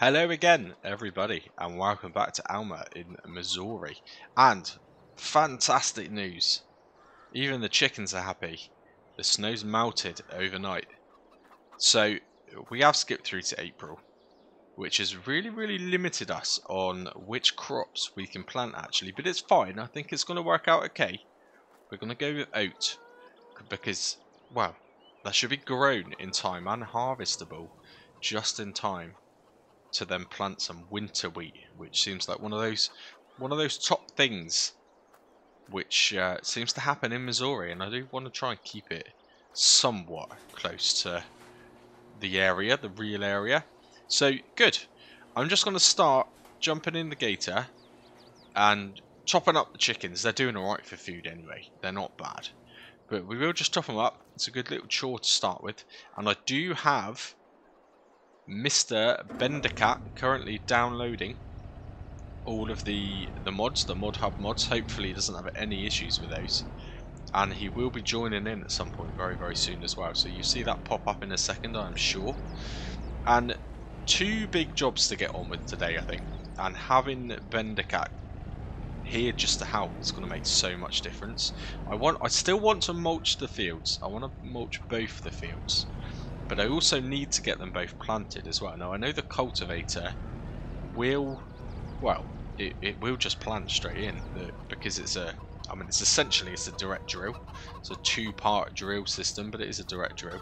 Hello again, everybody, and welcome back to Alma in Missouri. And fantastic news! Even the chickens are happy. The snow's melted overnight. So we have skipped through to April, which has really limited us on which crops we can plant actually. But it's fine. I think it's going to work out okay. We're going to go with oat because, well, that should be grown in time and harvestable just in time to then plant some winter wheat, which seems like one of those top things which seems to happen in Missouri, and I do want to try and keep it somewhat close to the area, the real area. So good. I'm just going to start jumping in the gator and chopping up the chickens. They're doing alright for food anyway. They're not bad. But we will just chop them up. It's a good little chore to start with. And I do have Mr. Bendacat currently downloading all of the mods, the mod hub mods. Hopefully he doesn't have any issues with those, and he will be joining in at some point very soon as well, so you see that pop up in a second, I'm sure. And two big jobs to get on with today, I think, and having Bendacat here just to help is going to make so much difference. I still want to mulch the fields. I want to mulch both the fields, but I also need to get them both planted as well. Now I know the cultivator will, well, it will just plant straight in because it's a, I mean, it's a direct drill. It's a two-part drill system, but it is a direct drill.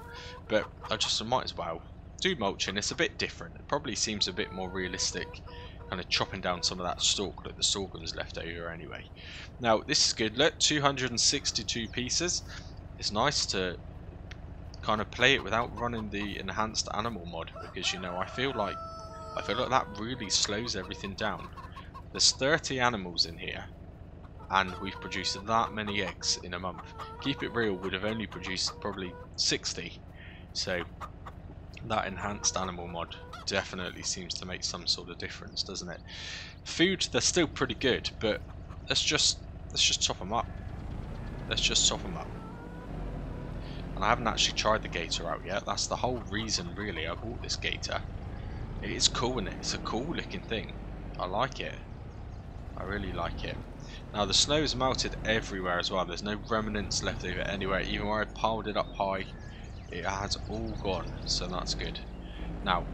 But I might as well do mulching. It's a bit different. It probably seems a bit more realistic, kind of chopping down some of that stalk that the sorghum's left over anyway. Now this is good. Look, 262 pieces. It's nice to kind of play it without running the enhanced animal mod, because you know I feel like that really slows everything down. There's 30 animals in here, and we've produced that many eggs in a month. Keep it real would have only produced probably 60. So that enhanced animal mod definitely seems to make some sort of difference, doesn't it? Food, they're still pretty good, but let's just chop them up. Let's just chop them up. And I haven't actually tried the gator out yet. That's the whole reason, really, I bought this gator. It is cool, isn't it? It's a cool looking thing. I like it. I really like it. Now the snow is melted everywhere as well. There's no remnants left over anywhere. Even where I piled it up high, it has all gone. So that's good. Now,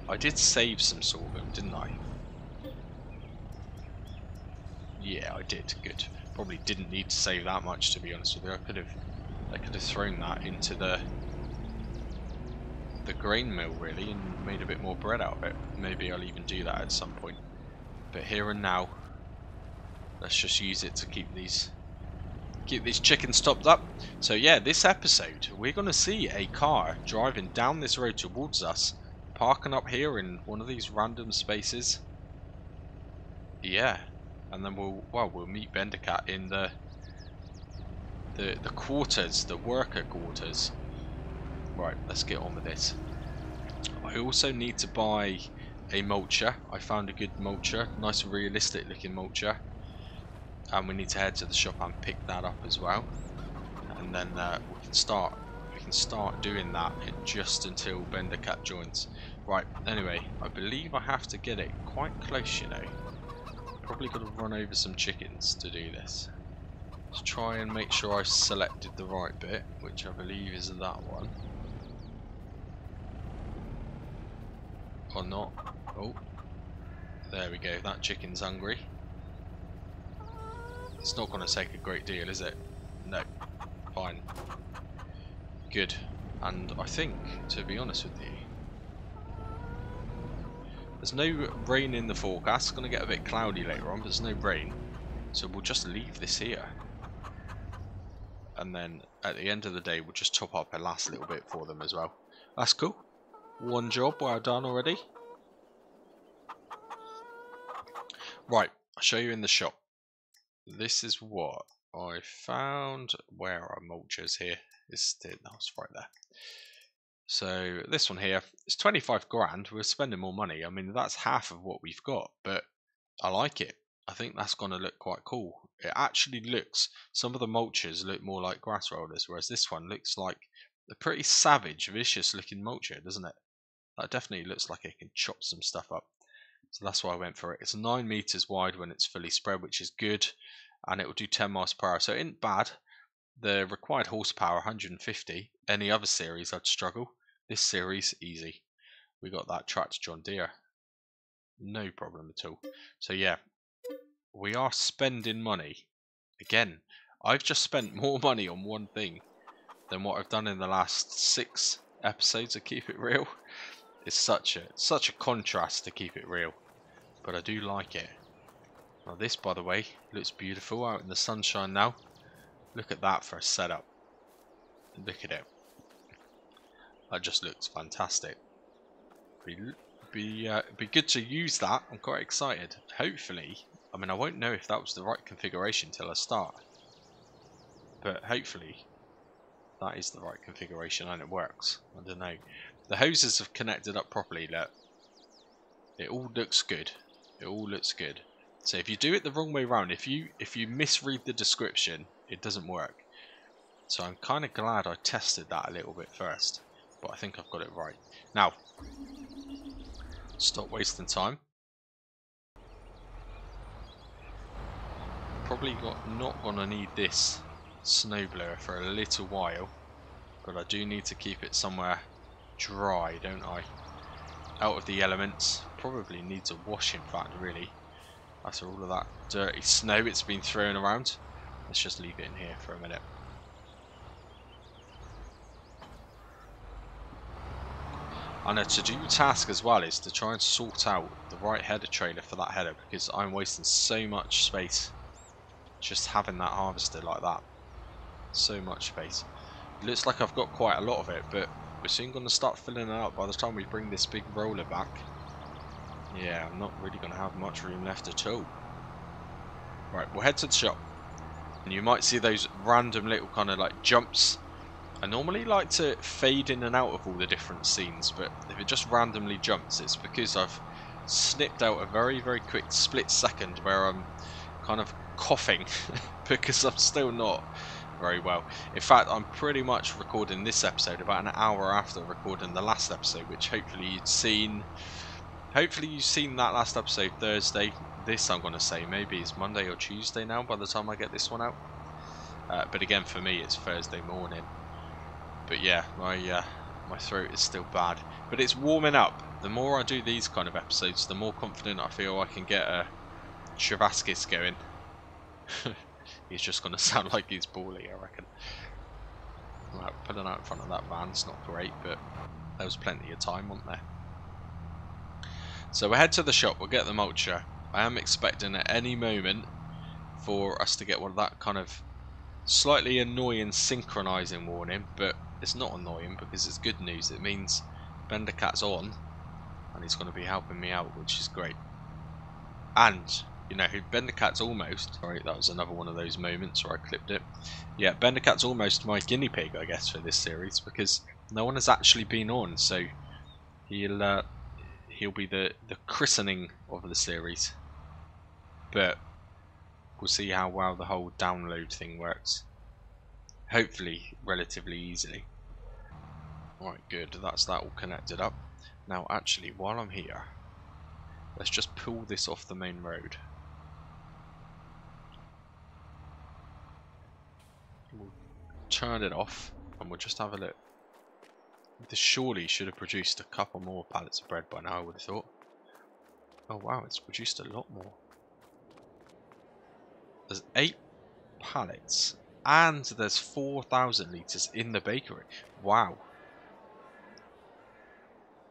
I did save some sorghum, didn't I? Yeah, I did. Good. Probably didn't need to save that much, to be honest with you. I could have thrown that into the grain mill really and made a bit more bread out of it. Maybe I'll even do that at some point. But here and now, let's just use it to keep these chickens topped up. So yeah, this episode we're going to see a car driving down this road towards us, parking up here in one of these random spaces. Yeah, and then we'll meet Bendacat in the quarters, the worker quarters. Right, let's get on with this. I also need to buy a mulcher. I found a good mulcher, nice realistic looking mulcher, and we need to head to the shop and pick that up as well, and then we can start doing that just until Bendacat joins. Right, anyway, I believe I have to get it quite close, you know. Probably got to run over some chickens to do this. Let's try and make sure I selected the right bit, which I believe is that one. Or not. Oh, there we go. That chicken's hungry. It's not going to take a great deal, is it? No. Fine. Good. And I think, to be honest with you, there's no rain in the forecast. It's going to get a bit cloudy later on, but there's no rain. So we'll just leave this here. And then at the end of the day, we'll just top up a last little bit for them as well. That's cool. One job well done already. Right, I'll show you in the shop. This is what I found. Where are mulchers here? That's right there. So this one here, it's 25 grand. We're spending more money. I mean, that's half of what we've got, but I like it. I think that's going to look quite cool. It actually looks, some of the mulchers look more like grass rollers, whereas this one looks like a pretty savage, vicious looking mulcher, doesn't it? That definitely looks like it can chop some stuff up. So that's why I went for it. It's 9 meters wide when it's fully spread, which is good. And it will do 10 miles per hour. So it isn't bad. The required horsepower, 150. Any other series, I'd struggle. This series, easy. We got that tractor John Deere. No problem at all. So yeah, we are spending money. Again, I've just spent more money on one thing than what I've done in the last 6 episodes of Keep It Real. It's such a contrast to Keep It Real, but I do like it. Now this, by the way, looks beautiful out in the sunshine now. Look at that for a setup. Look at it. That just looks fantastic. Be good to use that. I'm quite excited. Hopefully, I mean, I won't know if that was the right configuration till I start, but hopefully that is the right configuration and it works. I don't know. The hoses have connected up properly. Look, it all looks good. It all looks good. So if you do it the wrong way around, if you misread the description, it doesn't work. So I'm kind of glad I tested that a little bit first, but I think I've got it right. Now, stop wasting time. Probably not gonna need this snowblower for a little while, but I do need to keep it somewhere dry, don't I? Out of the elements. Probably needs a wash, in fact, really. After all of that dirty snow it's been thrown around. Let's just leave it in here for a minute. And a to-do task as well is to try and sort out the right header trailer for that header, because I'm wasting so much space just having that harvester like that. So much space. It looks like I've got quite a lot of it, but we're soon going to start filling it up by the time we bring this big roller back. Yeah, I'm not really going to have much room left at all. Right, we'll head to the shop. And you might see those random little kind of like jumps. I normally like to fade in and out of all the different scenes, but if it just randomly jumps, it's because I've snipped out a very, very quick split second where I'm kind of coughing because I'm still not very well. In fact, I'm pretty much recording this episode about an hour after recording the last episode, which hopefully you'd seen. Hopefully you've seen that last episode Thursday. This I'm going to say maybe it's Monday or Tuesday now by the time I get this one out. But again, for me it's Thursday morning. But yeah, my throat is still bad. But it's warming up. The more I do these kind of episodes, the more confident I feel I can get a Chavaskis going. He's just going to sound like he's poorly, I reckon. Right, pulling out in front of that van's not great, but there was plenty of time, wasn't there? So we'll head to the shop, we'll get the mulcher. I am expecting at any moment for us to get one of that kind of slightly annoying synchronizing warning, but it's not annoying because it's good news. It means Bendacat's on and he's going to be helping me out, which is great. And, you know, Bendacat's almost... Sorry, that was another one of those moments where I clipped it. Yeah, Bendacat's almost my guinea pig, I guess, for this series, because no one has actually been on, so he'll be the christening of the series. But we'll see how well the whole download thing works. Hopefully relatively easily. Right, good, that's that all connected up. Now actually, while I'm here, let's just pull this off the main road. We'll turn it off and we'll just have a look. This surely should have produced a couple more pallets of bread by now, I would have thought. Oh wow, it's produced a lot more. There's 8 pallets and there's 4,000 litres in the bakery. Wow.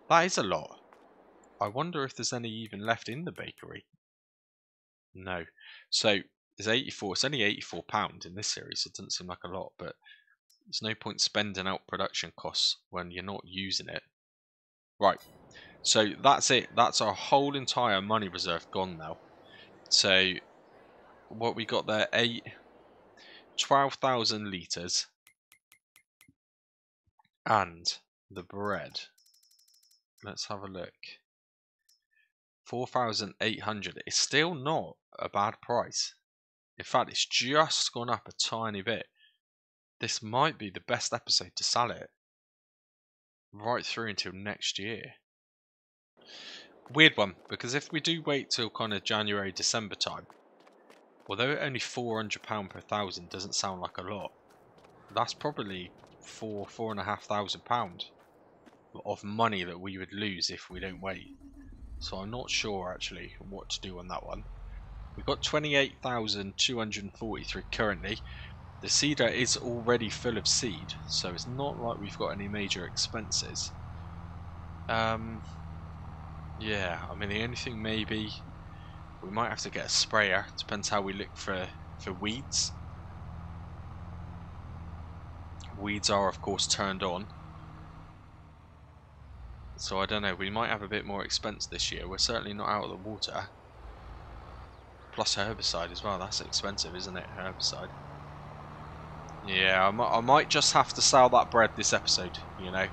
That is a lot. I wonder if there's any even left in the bakery. No. So there's 84. It's only £84 in this series. It doesn't seem like a lot, but there's no point spending out production costs when you're not using it. Right. So that's it. That's our whole entire money reserve gone now. So what we got there, 12,000 litres, and the bread. Let's have a look. 4,800. It's still not a bad price. In fact, it's just gone up a tiny bit. This might be the best episode to sell it right through until next year. Weird one, because if we do wait till kind of January, December time, although only £400 per thousand doesn't sound like a lot, that's probably £4,500 of money that we would lose if we don't wait. So I'm not sure actually what to do on that one. We've got 28,243 currently. The seeder is already full of seed, so it's not like we've got any major expenses. Yeah, I mean the only thing maybe we might have to get a sprayer. Depends how we look for weeds. Weeds are of course turned on. So I don't know, we might have a bit more expense this year. We're certainly not out of the water. Plus herbicide as well, that's expensive, isn't it? Herbicide. Yeah, I might just have to sell that bread this episode, you know.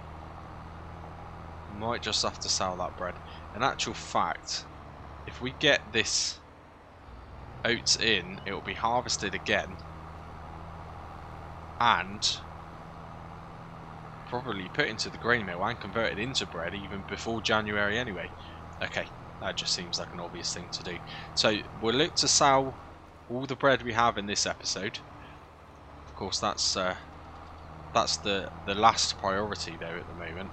Might just have to sell that bread. In actual fact, if we get this oats in, it will be harvested again. And probably put into the grain mill and converted into bread even before January anyway. Okay, that just seems like an obvious thing to do. So we'll look to sell all the bread we have in this episode. Of course, that's the last priority though at the moment.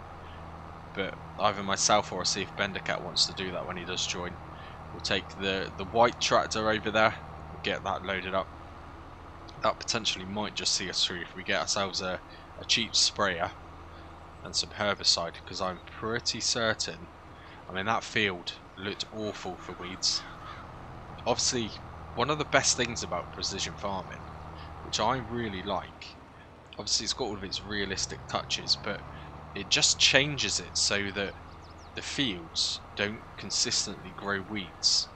But either myself or I'll see if Bendacat wants to do that when he does join. We'll take the white tractor over there, we'll get that loaded up. That potentially might just see us through if we get ourselves a cheap sprayer and some herbicide, because I'm pretty certain, I mean that field looked awful for weeds. Obviously one of the best things about precision farming, which I really like, obviously it's got all of its realistic touches, but it just changes it so that the fields don't consistently grow weeds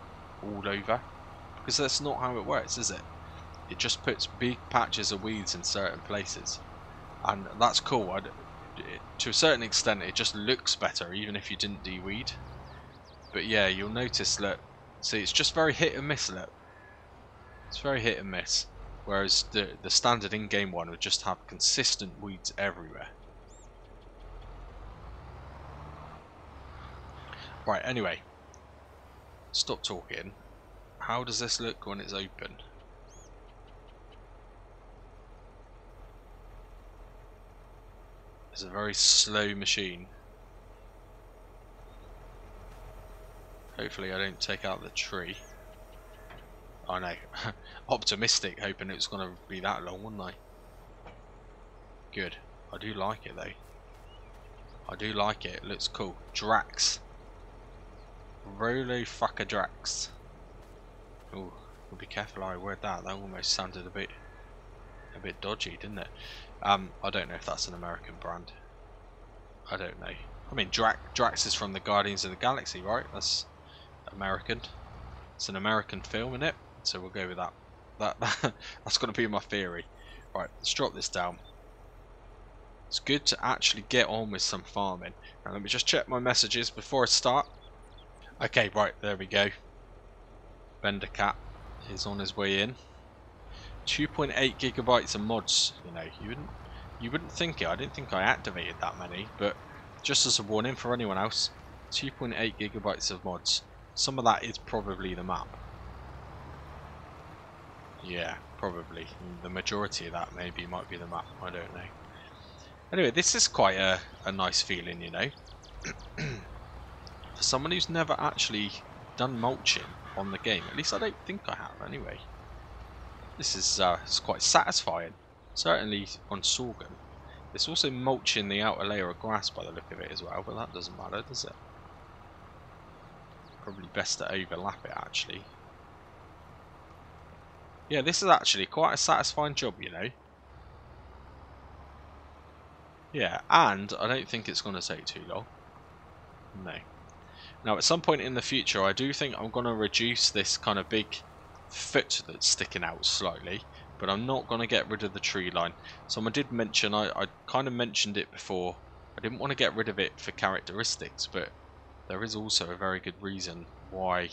all over, because that's not how it works, is it? It just puts big patches of weeds in certain places, and that's cool. To a certain extent it just looks better even if you didn't de-weed. But yeah, you'll notice that, see, it's just very hit and miss. Look, it's very hit and miss, whereas the standard in-game one would just have consistent weeds everywhere. Right, anyway, stop talking. How does this look when it's open? It's a very slow machine. Hopefully I don't take out the tree. I know. Optimistic, hoping it was going to be that long, wasn't I? Good. I do like it though. I do like it. It looks cool. Drax. Rolo fucker Drax. Oh, be careful how I word that. That almost sounded a bit dodgy, didn't it? I don't know if that's an American brand. I don't know. I mean, Drax is from the Guardians of the Galaxy, right? That's American. It's an American film, isn't it? So we'll go with that. That's going to be my theory. Right, let's drop this down. It's good to actually get on with some farming. Now let me just check my messages before I start. Okay, right, there we go. Bendacat is on his way in. 2.8 gigabytes of mods. You know, you wouldn't think it. I didn't think I activated that many, but just as a warning for anyone else, 2.8 gigabytes of mods. Some of that is probably the map. Yeah, probably. The majority of that maybe might be the map. I don't know. Anyway, this is quite a nice feeling, you know. For someone who's never actually done mulching on the game, at least I don't think I have anyway. This is it's quite satisfying, certainly on sorghum. It's also mulching the outer layer of grass by the look of it as well, but that doesn't matter, does it? Probably best to overlap it actually. Yeah, this is actually quite a satisfying job, you know. Yeah, and I don't think it's going to take too long. No. Now, at some point in the future, I do think I'm going to reduce this kind of big foot that's sticking out slightly, but I'm not going to get rid of the tree line. Someone did mention, I kind of mentioned it before, I didn't want to get rid of it for characteristics, but there is also a very good reason why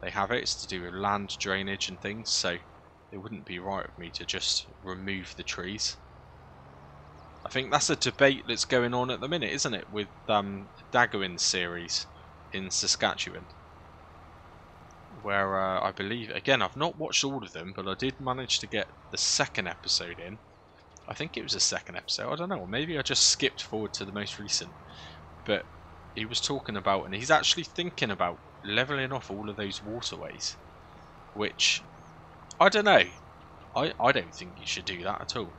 they have it. It's to do with land drainage and things, so it wouldn't be right of me to just remove the trees. I think that's a debate that's going on at the minute, isn't it, with Daggerwin's series. in Saskatchewan, where I believe, again, I've not watched all of them, but I did manage to get the second episode in. I think it was the second episode, I don't know, or maybe I just skipped forward to the most recent. But he was talking about, and he's actually thinking about levelling off all of those waterways, which, I don't know, I don't think you should do that at all.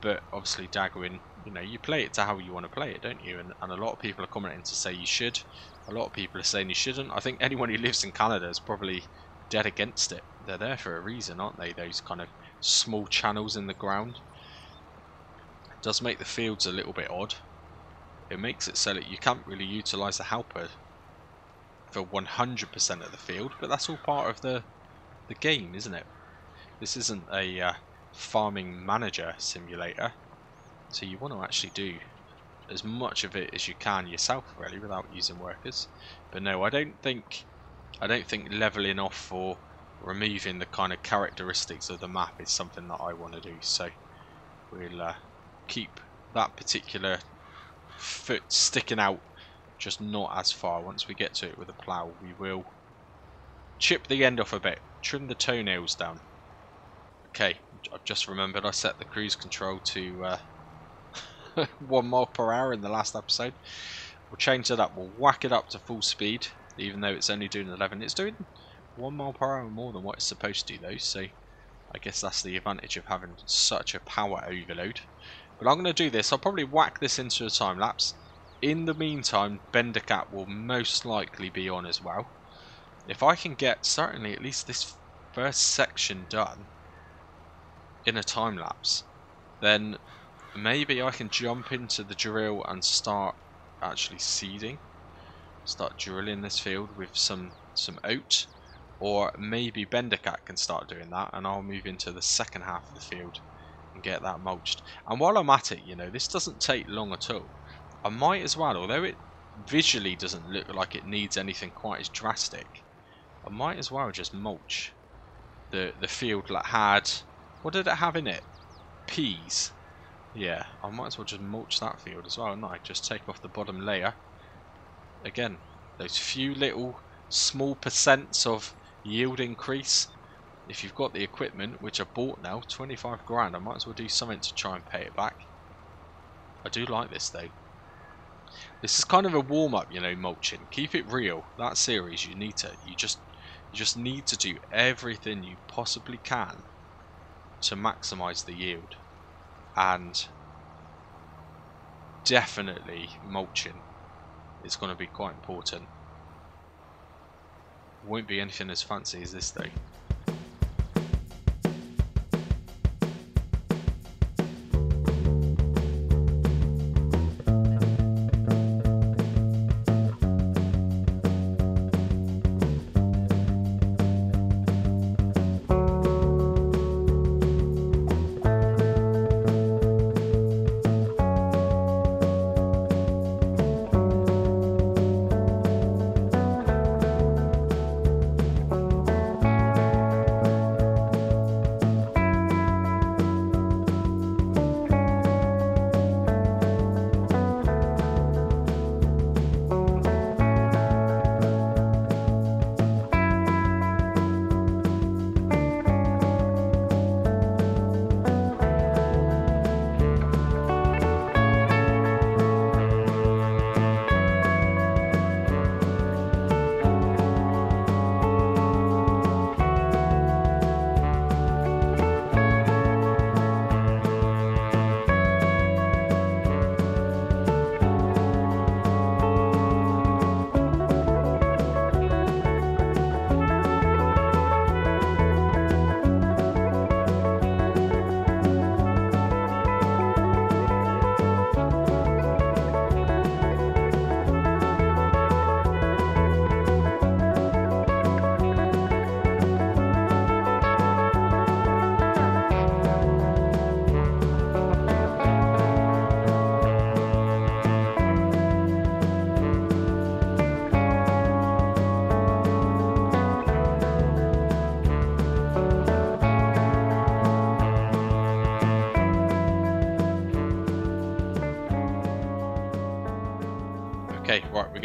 But obviously Dagwin, you know, you play it to how you want to play it, don't you? And a lot of people are commenting to say you should. A lot of people are saying you shouldn't. I think anyone who lives in Canada is probably dead against it. They're there for a reason, aren't they? Those kind of small channels in the ground. It does make the fields a little bit odd. It makes it so that you can't really utilise the helper for 100% of the field, but that's all part of the game, isn't it? This isn't a farming manager simulator, so you want to actually do as much of it as you can yourself, really, without using workers. But no, I don't think leveling off or removing the kind of characteristics of the map is something that I want to do. So we'll keep that particular foot sticking out, just not as far. Once we get to it with a plough, we will chip the end off a bit, trim the toenails down. Okay, I've just remembered I set the cruise control to 1 mile per hour in the last episode. We'll change that up, we'll whack it up to full speed, even though it's only doing 11. It's doing 1 mile per hour more than what it's supposed to do though, so I guess that's the advantage of having such a power overload. But I'm going to do this, I'll probably whack this into a time lapse. In the meantime, Bendacat will most likely be on as well. If I can get certainly at least this first section done in a time lapse, then maybe I can jump into the drill and start actually seeding. Start drilling this field with some oat. Or maybe Bendacat can start doing that and I'll move into the second half of the field and get that mulched. And while I'm at it, you know, this doesn't take long at all. I might as well, although it visually doesn't look like it needs anything quite as drastic, I might as well just mulch the field that had, what did it have in it? Peas. Yeah, I might as well just mulch that field as well, and I just take off the bottom layer. Again, those few little small percents of yield increase. If you've got the equipment, which I bought now, 25 grand, I might as well do something to try and pay it back. I do like this though. This is kind of a warm-up, you know, mulching. Keep it real. That series, you just need to do everything you possibly can to maximize the yield. And definitely mulching is going to be quite important. Won't be anything as fancy as this though.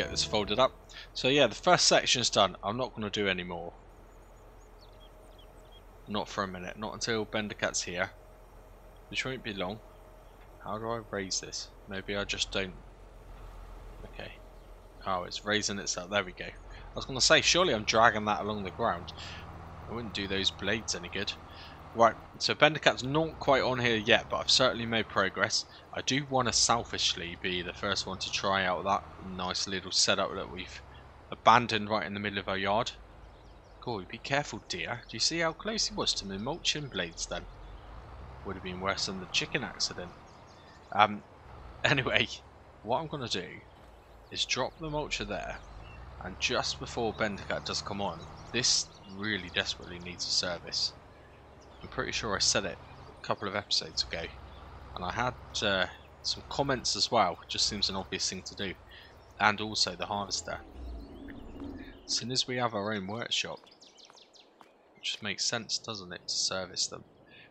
get this folded up. So yeah, the first section's done. I'm not going to do any more. Not for a minute. Not until Bendacat's here, which won't be long. How do I raise this? Maybe I just don't. Okay. Oh, it's raising itself. There we go. I was going to say, surely I'm dragging that along the ground. I wouldn't do those blades any good. Right, so Bendacat's not quite on here yet, but I've certainly made progress. I do want to selfishly be the first one to try out that nice little setup that we've abandoned right in the middle of our yard. God, be careful, dear. Do you see how close he was to my mulching blades then? Would have been worse than the chicken accident. Anyway, what I'm going to do is drop the mulcher there, and just before Bendacat does come on, this really desperately needs a service. I'm pretty sure I said it a couple of episodes ago, and I had some comments as well. It just seems an obvious thing to do. And also the harvester. As soon as we have our own workshop, it just makes sense, doesn't it, to service them.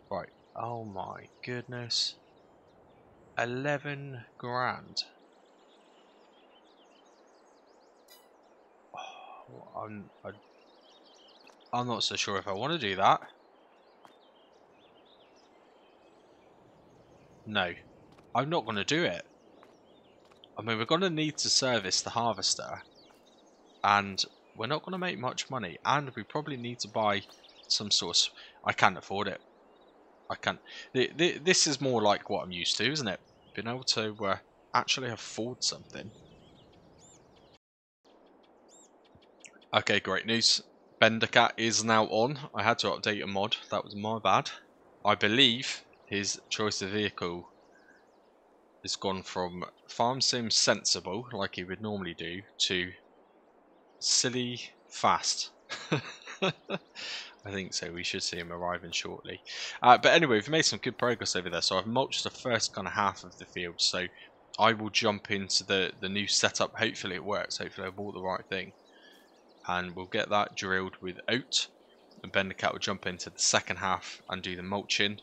Right, oh my goodness. 11 grand. Oh, I'm not so sure if I want to do that. No, I'm not going to do it. I mean, we're going to need to service the harvester, and we're not going to make much money, and we probably need to buy some sort of... I can't afford it. I can't. This is more like what I'm used to, isn't it? Being able to actually afford something. Okay, great news. Bendacat is now on. I had to update a mod. That was my bad. I believe his choice of vehicle has gone from Farm Sim Sensible, like he would normally do, to Silly Fast. I think so. We should see him arriving shortly. But anyway, we've made some good progress over there. So I've mulched the first kind of half of the field. So I will jump into the new setup. Hopefully it works. Hopefully I bought the right thing. And we'll get that drilled with oat. And Bendacat will jump into the second half and do the mulching.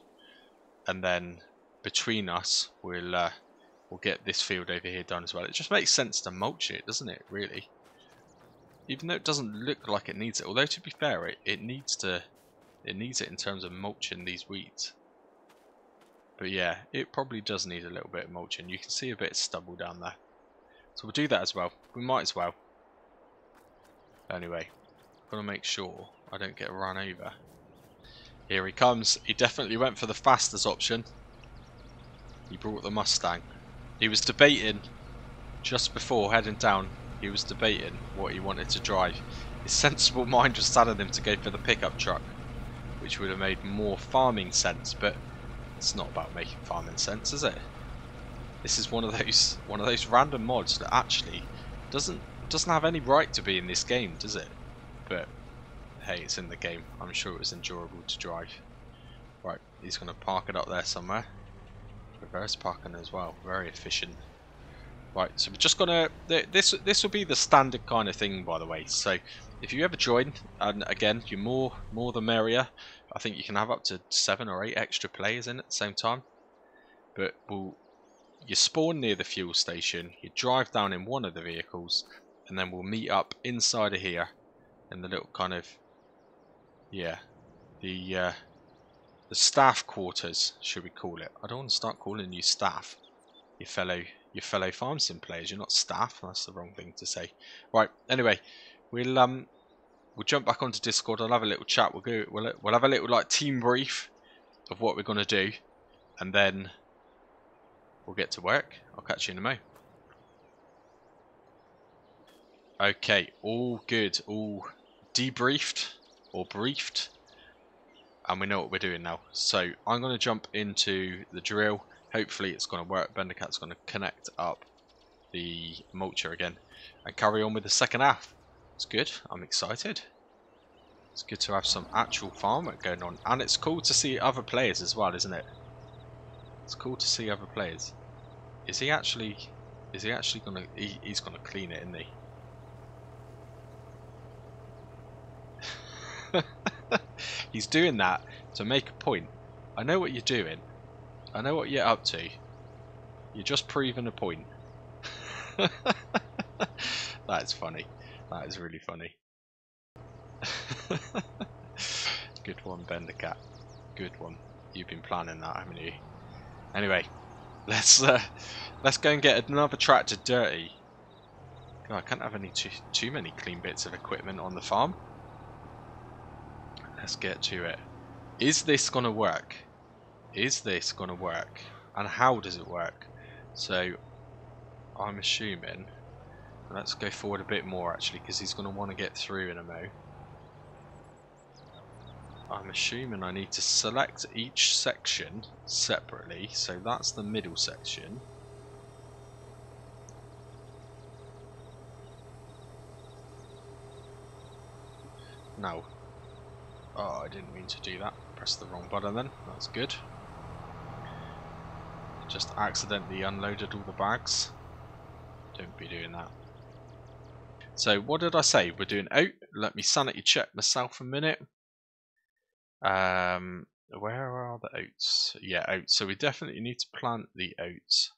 And then between us, we'll get this field over here done as well. It just makes sense to mulch it, doesn't it, really? Even though it doesn't look like it needs it. Although, to be fair, it needs it in terms of mulching these weeds. But yeah, it probably does need a little bit of mulching. You can see a bit of stubble down there. So we'll do that as well. We might as well. Anyway, got to make sure I don't get run over. Here he comes. He definitely went for the fastest option. He brought the Mustang. He was debating just before heading down. He was debating what he wanted to drive. His sensible mind was telling him to go for the pickup truck, which would have made more farming sense. But it's not about making farming sense, is it? This is one of those random mods that actually doesn't have any right to be in this game, does it? But hey, it's in the game. I'm sure it was enjoyable to drive. Right, he's going to park it up there somewhere. Reverse parking as well. Very efficient. Right, so we're just gonna... This will be the standard kind of thing, by the way. So if you ever join, and again, you're more the merrier. I think you can have up to 7 or 8 extra players in at the same time. But you spawn near the fuel station, you drive down in one of the vehicles, and then we'll meet up inside of here in the little kind of... Yeah, the staff quarters, should we call it? I don't want to start calling you staff, your fellow farm sim players. You're not staff. That's the wrong thing to say. Right. Anyway, we'll jump back onto Discord. I'll have a little chat. We'll have a little like team brief of what we're gonna do, and then we'll get to work. I'll catch you in a mo. Okay. All good. All debriefed or briefed. And we know what we're doing now. So I'm going to jump into the drill. Hopefully it's going to work. Bendacat's going to connect up the mulcher again and carry on with the second half. It's good. I'm excited. It's good to have some actual farm work going on. And it's cool to see other players as well, isn't it? It's cool to see other players. Is he actually going to... He's going to clean it, isn't he? He's doing that to make a point. I know what you're doing. I know what you're up to. You're just proving a point. That is funny. That is really funny. Good one, Bendacat. Good one. You've been planning that, haven't you? Anyway, let's go and get another tractor dirty. God, I can't have any too many clean bits of equipment on the farm. Let's get to it. Is this gonna work? Is this gonna work? And how does it work? So I'm assuming, let's go forward a bit more actually, because he's gonna want to get through in a mo. I'm assuming I need to select each section separately. So that's the middle section. No. Oh, I didn't mean to do that. Pressed the wrong button then. That's good. Just accidentally unloaded all the bags. Don't be doing that. So what did I say? We're doing oat. Let me sanity check myself a minute. Where are the oats? Yeah, oats. So we definitely need to plant the oats.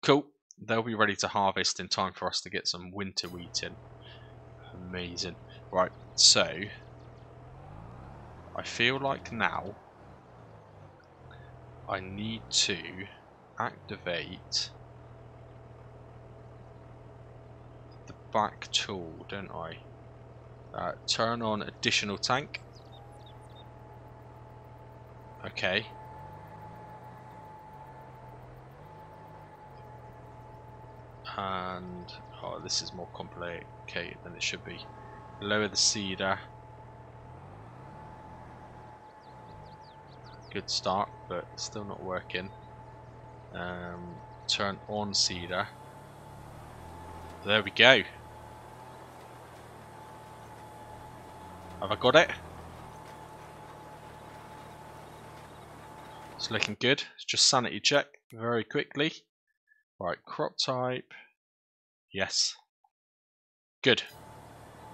Cool. They'll be ready to harvest in time for us to get some winter wheat in. Amazing. Right, so I feel like now I need to activate the back tool, don't I? Turn on additional tank. Okay. And oh, this is more complicated than it should be. Lower the seeder. Good start, but still not working. Turn on seeder. There we go. Have I got it? It's looking good. It's just sanity check very quickly. Right, crop type. Yes. Good.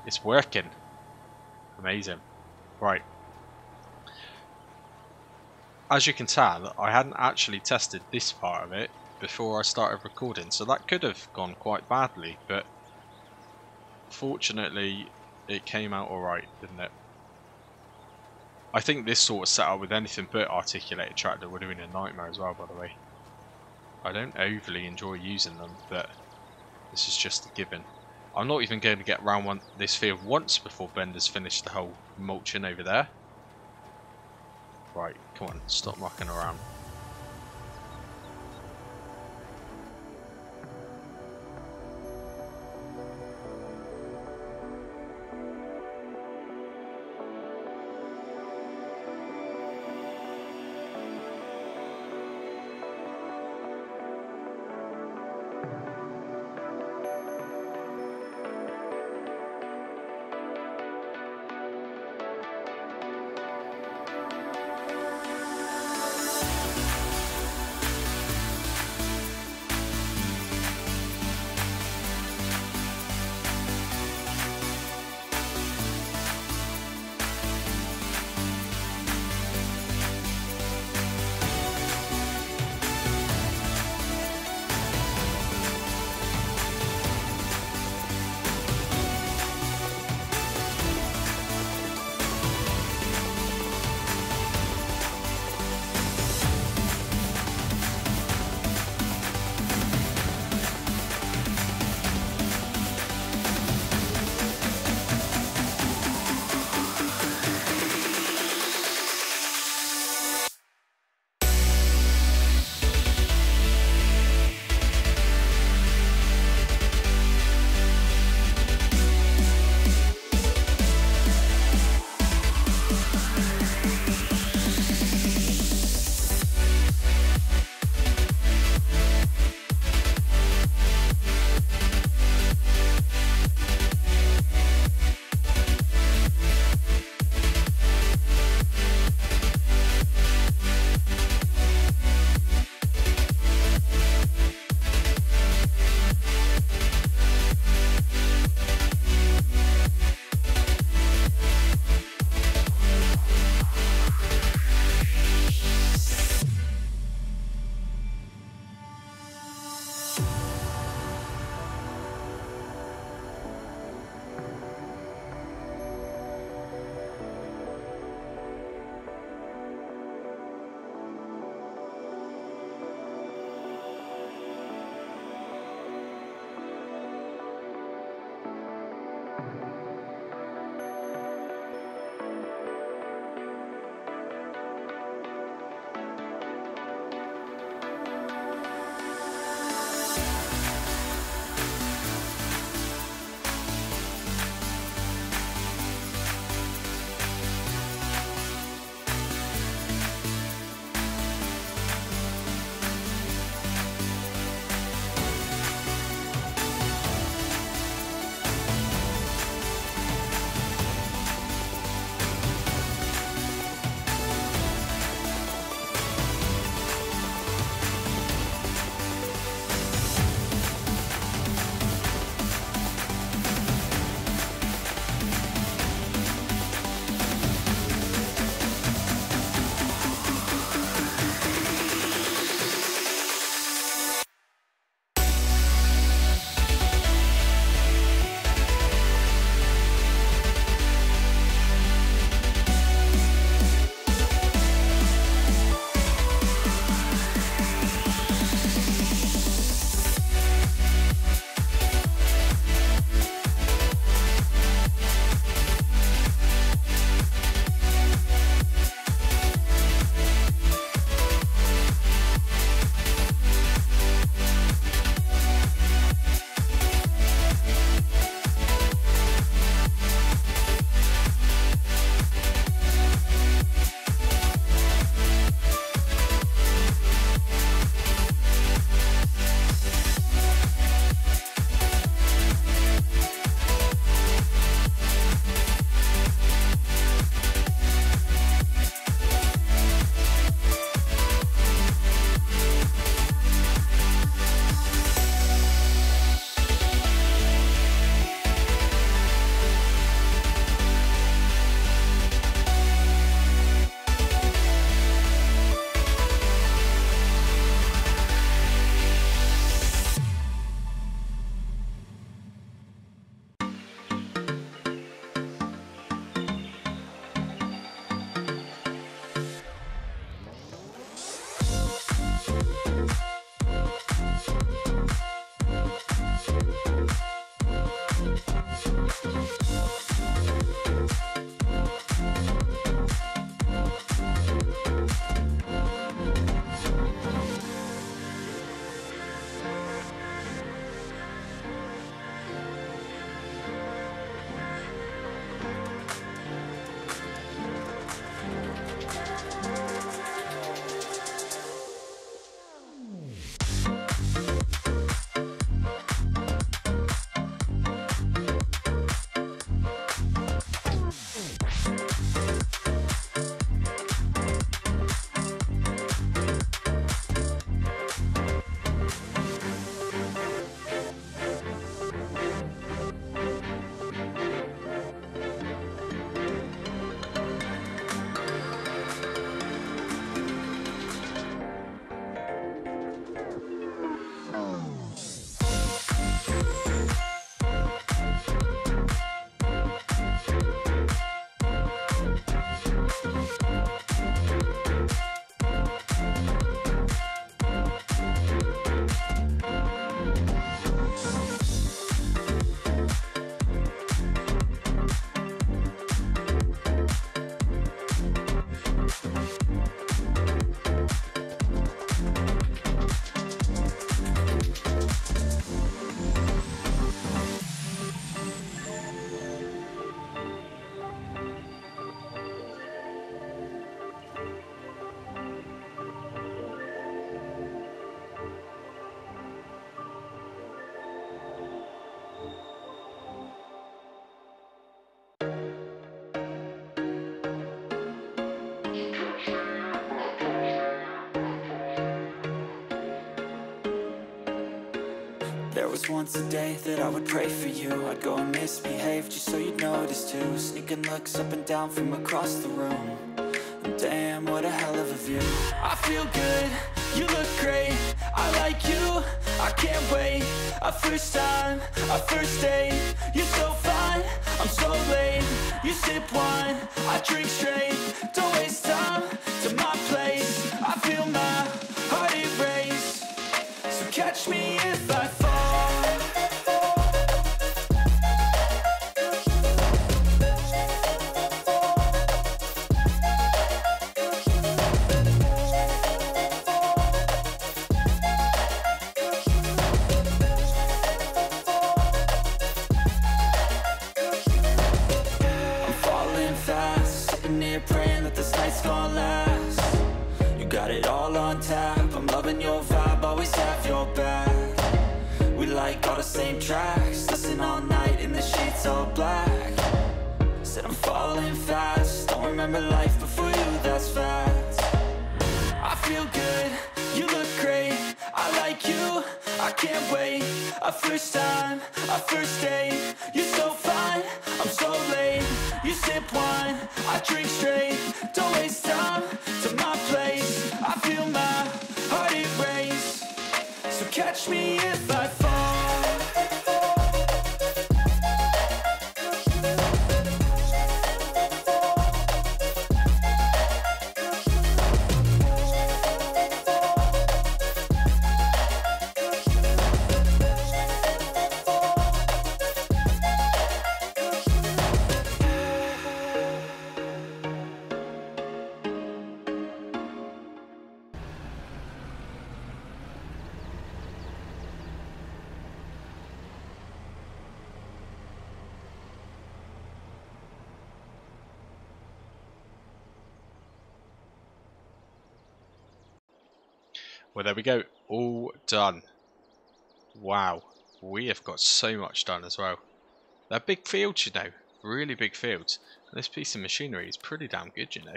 It's working. Amazing. Right. As you can tell, I hadn't actually tested this part of it before I started recording, so that could have gone quite badly, but fortunately it came out alright, didn't it? I think this sort of setup with anything but articulated tractor would have been a nightmare as well, by the way. I don't overly enjoy using them, but this is just a given. I'm not even going to get around this field once before Bender's finished the whole mulching over there. Right, come on, stop mucking around. was once a day that I would pray for you. I'd go and misbehave just so you'd notice too. Sneaking looks up and down from across the room. And damn, what a hell of a view. I feel good, you look great, I like you, I can't wait. A first time, a first date, you're so fine, I'm so late. You sip wine, I drink straight, don't waste time to my place. I feel my heart erase, so catch me if I fall. Praying that this night's gonna last. You got it all on tap, I'm loving your vibe, always have your back. We like all the same tracks, listen all night in the sheets all black. Said I'm falling fast, don't remember life before you, that's facts. I feel good, you look great, I like you, I can't wait. A first time, a first date, you're so fine, I'm so late. You sip wine, I drink straight, don't waste time to my place. I feel my heart erase, so catch me if I fall. Well, there we go. All done. Wow. We have got so much done as well. They're big fields, you know. Really big fields. And this piece of machinery is pretty damn good, you know.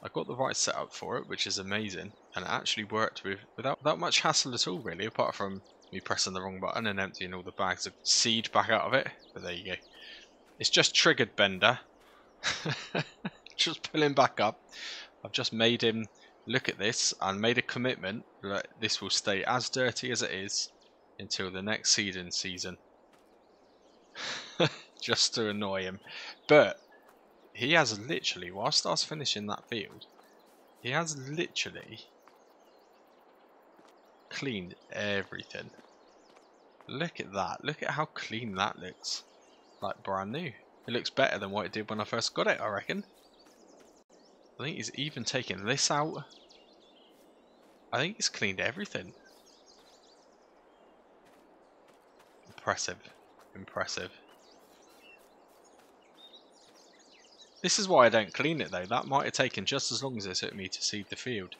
I got the right setup for it, which is amazing. And it actually worked without much hassle at all, really. Apart from me pressing the wrong button and emptying all the bags of seed back out of it. But there you go. It's just triggered Bender. Just pulling back up. I've just made him look at this and made a commitment that this will stay as dirty as it is until the next seeding season. Just to annoy him. But he has literally, whilst I was finishing that field, he has literally cleaned everything. Look at that. Look at how clean that looks. Like brand new. It looks better than what it did when I first got it, I reckon. I think he's even taken this out. I think he's cleaned everything. Impressive. Impressive. This is why I don't clean it though. That might have taken just as long as it took me to seed the field.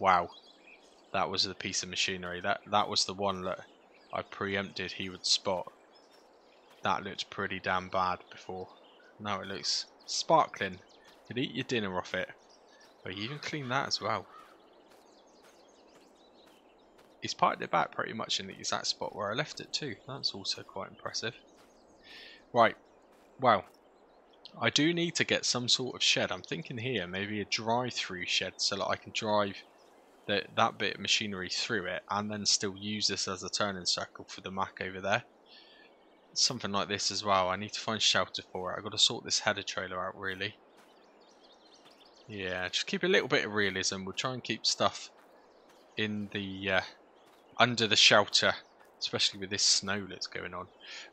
Wow. That was the piece of machinery. That was the one that I preempted he would spot. That looked pretty damn bad before. Now it looks sparkling. You'd eat your dinner off it. But you even clean that as well. He's parked it back pretty much in the exact spot where I left it too. That's also quite impressive. Right. Well, I do need to get some sort of shed. I'm thinking here maybe a drive-through shed so that I can drive that bit of machinery through it and then still use this as a turning circle for the Mac over there. Something like this as well. I need to find shelter for it. I've got to sort this header trailer out really. Yeah, just keep a little bit of realism. We'll try and keep stuff in the under the shelter, especially with this snow that's going on.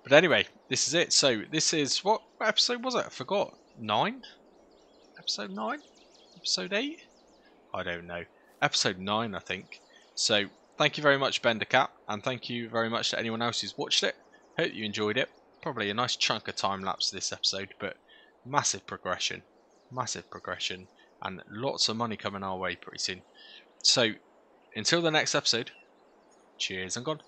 But anyway, this is it. So this is, what episode was it? I forgot. 9? Episode 9? Episode 8? I don't know. Episode 9, I think. So thank you very much, Bendacat, and thank you very much to anyone else who's watched it. Hope you enjoyed it. Probably a nice chunk of time lapse this episode, but massive progression. Massive progression. And lots of money coming our way pretty soon. So, until the next episode, cheers and gone.